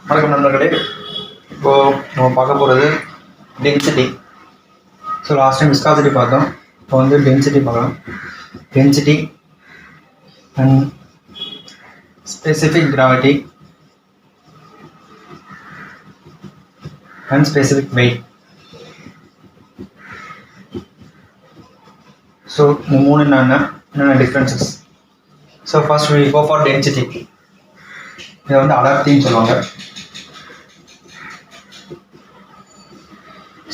வணக்கம் நண்பர்களே. இப்போ நம்ம பார்க்க போகிறது density. So last time viscosity பார்த்தோம். இப்போ வந்து டென்சிட்டி பார்க்கலாம். Density and specific gravity and specific weight. So இந்த மூணு என்னென்ன differences. So first we go for density. இதை வந்து அடர்த்தின்னு சொல்லுவாங்க.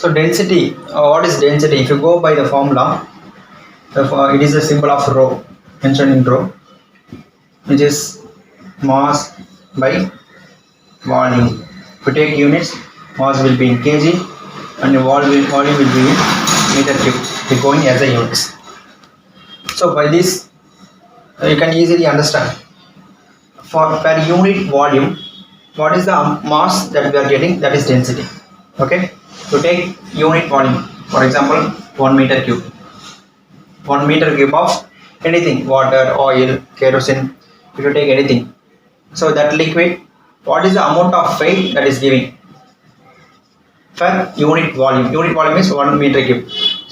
So density, what is density? If you go by the formula, it is a symbol of rho, mentioned in rho, which is mass by volume. If you take units, mass will be in kg and the volume will be in meter cube. It's going as a units. So by this, you can easily understand. For per unit volume, what is the mass that we are getting? That is density. Okay. To take unit volume, for example 1 meter cube, 1 meter cube of anything, water, oil, kerosene, if you take anything, so that liquid, what is the amount of weight that is giving per unit volume? Unit volume is 1 meter cube.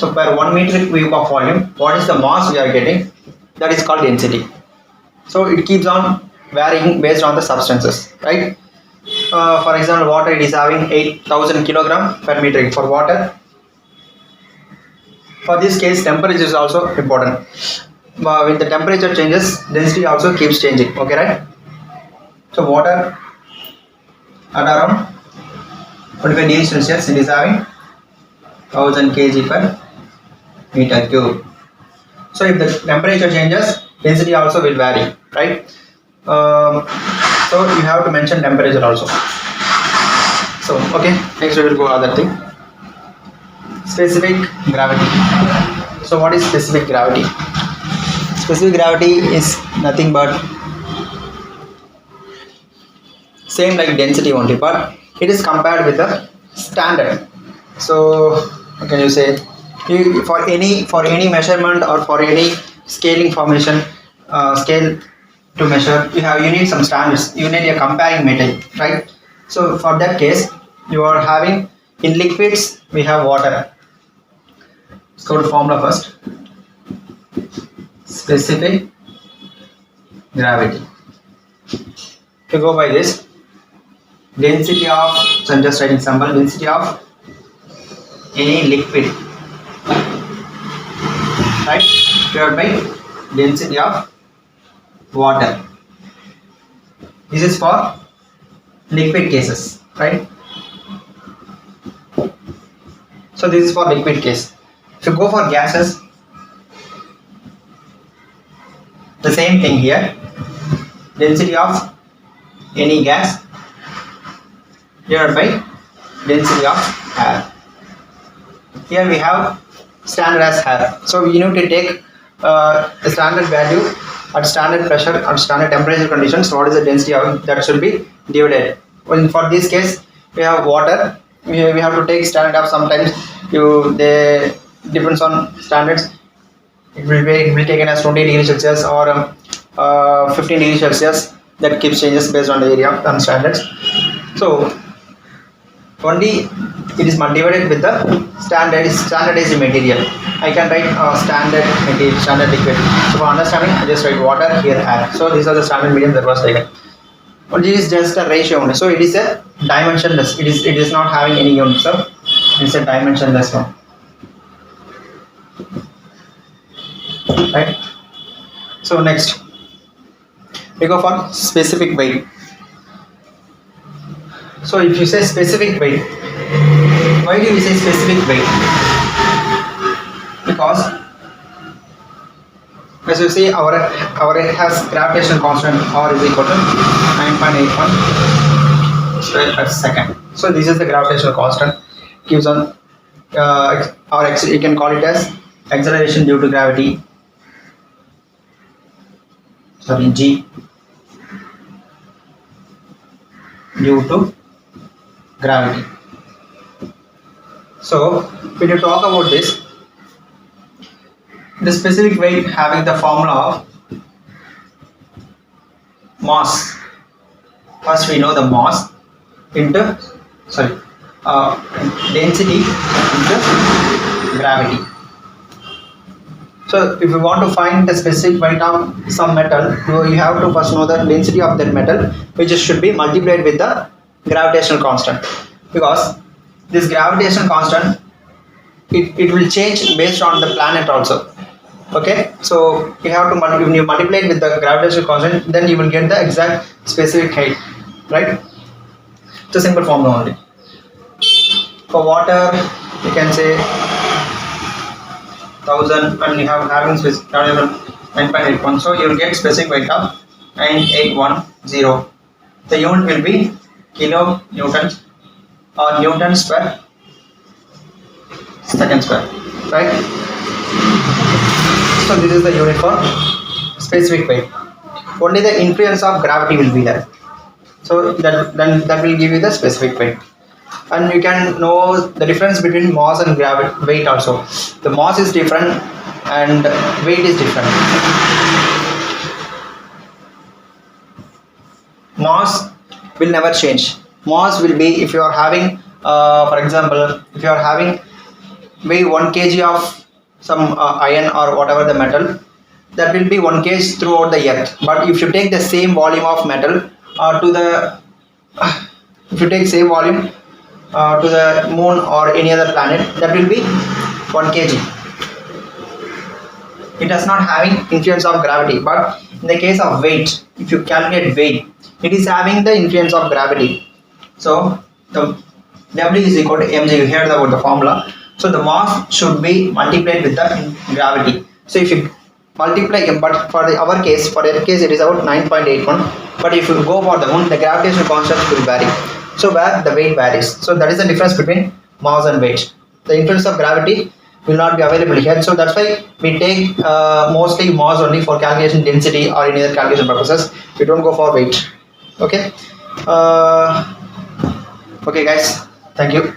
So per 1 meter cube of volume, what is the mass we are getting? That is called density. So it keeps on varying based on the substances, right? For example, water, it is having 8,000 kilogram per meter for water. For this case, temperature is also important. When the temperature changes, density also keeps changing. Okay, right? So water at around 25 degrees Celsius, it is having 1000 kg per meter cube. So if the temperature changes, density also will vary, right? So you have to mention temperature also. So okay, next we will go other thing. Specific gravity. So what is specific gravity? Specific gravity is nothing but same like density only, but it is compared with the standard. So what can you say? For any measurement or for any scaling formation, scale to measure, you need some standards, you need a comparing method, right? So for that case, you are having in liquids, we have water. Let's go to formula first. Specific gravity. If you go by this, density of, so I'm just writing symbol, density of any liquid, right, divided by density of water. This is for liquid cases, right? So this is for liquid case. If you go for gases, the same thing here, density of any gas divided by density of air. Here we have standard as air, so we need to take the standard value at standard pressure and standard temperature conditions. What is the density of that should be divided. Well, for this case, we have water. We have to take standard of, sometimes they depends on standards. It will be taken as 20 degrees Celsius or 15 degrees Celsius. That keeps changes based on the area and standards. So only it is divided with the standardized material. I can write standard material, standard liquid. So for understanding, I just write water, here air. So these are the standard medium that was taken. But this is just a ratio only. So it is a dimensionless. It is not having any unit. So it is a dimensionless one. Right. So next, we go for specific weight. So if you say specific weight, why do we say specific weight? Because as you see, our has gravitational constant R is equal to 9.81 square per second. So this is the gravitational constant, gives on or you can call it as acceleration due to gravity. Sorry, G due to gravity. So when you talk about this, the specific weight having the formula of mass. First we know the mass. into sorry density into gravity. So if you want to find the specific weight of some metal, you have to first know the density of that metal, which should be multiplied with the gravitational constant, because this gravitational constant, it will change based on the planet also. Okay, so you have to when you multiply it with the gravitational constant, then you will get the exact specific height, right? It's a simple formula only. For water, you can say 1000, and you have having specific 9.81, so you will get specific weight of 9810. The unit will be kilo newtons or newtons per second square, right? So this is the unit for specific weight. Only the influence of gravity will be there. So that will give you the specific weight. And you can know the difference between mass and weight also. The mass is different and weight is different. Mass will never change. Mass will be, if you are having for example, if you are having weigh 1 kg of some iron or whatever the metal, that will be 1 kg throughout the earth. But if you take the same volume of metal to the if you take same volume to the moon or any other planet, that will be 1 kg. It does not having influence of gravity. But in the case of weight, if you calculate weight, it is having the influence of gravity. So the W is equal to mg. You heard about the formula. So the mass should be multiplied with the gravity. So if you multiply, but for our case, it is about 9.81. But if you go for the moon, the gravitational constant will vary. So where the weight varies. So that is the difference between mass and weight. The influence of gravity will not be available here. So that's why we take mostly mass only for calculation density or any other calculation purposes. We don't go for weight. Okay. Okay, guys. Thank you.